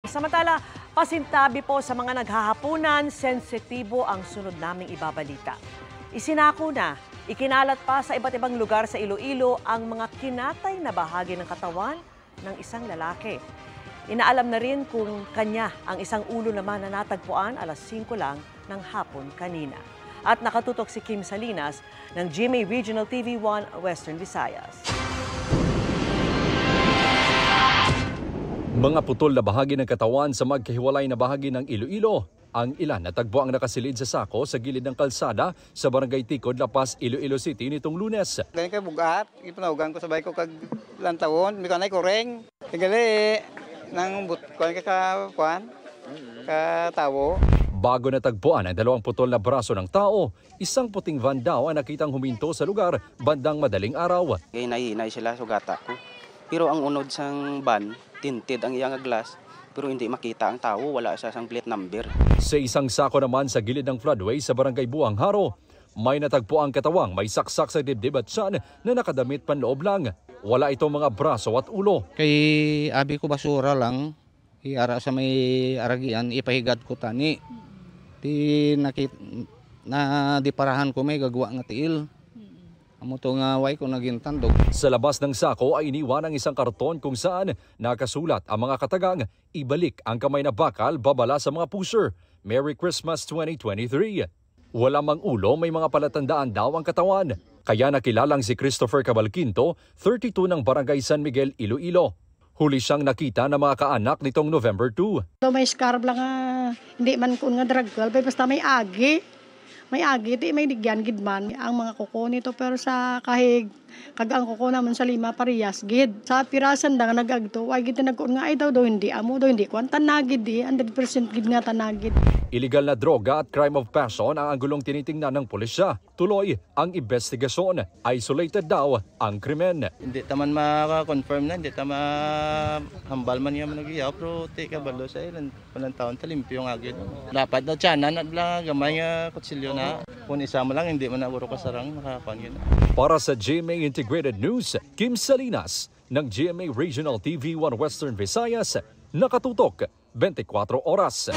Samantala, pasintabi po sa mga naghahapunan, sensitibo ang sunod naming ibabalita. Isinako na, ikinalat pa sa iba't ibang lugar sa Iloilo ang mga kinatay na bahagi ng katawan ng isang lalaki. Inaalam na rin kung kanya ang isang ulo naman na natagpuan alas 5 lang ng hapon kanina. At nakatutok si Kim Salinas ng GMA Regional TV1 Western Visayas. Mga putol na bahagi ng katawan sa magkahiwalay na bahagi ng Iloilo. Ang ilan natagpo ang nakasilid sa sako sa gilid ng kalsada sa Barangay Ticod, La Paz, Iloilo City nitong Lunes. Ganyan kay bugat, ipanawagan ko sabay ko kag lantawon, may kanay koreng. Tigali nang kuan ka tawo. Bago natagpuan ang 2 putol na braso ng tao, isang puting van daw ang nakitang huminto sa lugar bandang madaling araw. Hinay sila sugata ko. Pero ang unod sang van, tinted ang iyang glass, pero hindi makita ang tao, wala sa sang plate number. Sa isang sako naman sa gilid ng floodway sa Barangay Buang Haro, may natagpo ang katawang may saksak sa dibdib at tiyan na nakadamit panloob lang. Wala itong mga braso at ulo. Kay abi ko basura lang, iara sa may aragian, ipahigat ko tani. Di parahan ko may gagawa nga tiil. Amo to nga way ko naging tandog. Sa labas ng sako ay iniwan ang isang karton kung saan nakasulat ang mga katagang ibalik ang kamay na bakal babala sa mga pusher. Merry Christmas 2023. Wala mang ulo, may mga palatandaan daw ang katawan. Kaya nakilalang si Christopher Cabalquinto, 32 ng Barangay San Miguel, Iloilo. Huli siyang nakita ng mga kaanak nitong November 2. May scarf lang hindi man kun nga draggal, basta may agi. May agi, di may digyan gidman. Ang mga kuko nito pero sa kahig, kag ang kuko naman sa 5 parehas gid. Sa pirasan da nga nagagto, ay gid nagkuon nga ay daw hindi amo daw hindi kuan tanagid di 100% gid nga tanagid. Illegal na droga at crime of passion ang anggulong tinitingnan ng pulisya. Tuloy ang investigasyon. Isolated daw ang krimen. Hindi taman maka-confirm na, hindi tama hambal man niya managyaw, pero ti kabalo sa ilan palang taon talimpyo yung agid. Dapat na tiyanan at lang gamay nga kutsilyo na. Kung isa mo lang, hindi man na kasarang nakakakuan yun. Para sa GMA Integrated News, Kim Salinas ng GMA Regional TV1 Western Visayas, nakatutok 24 oras.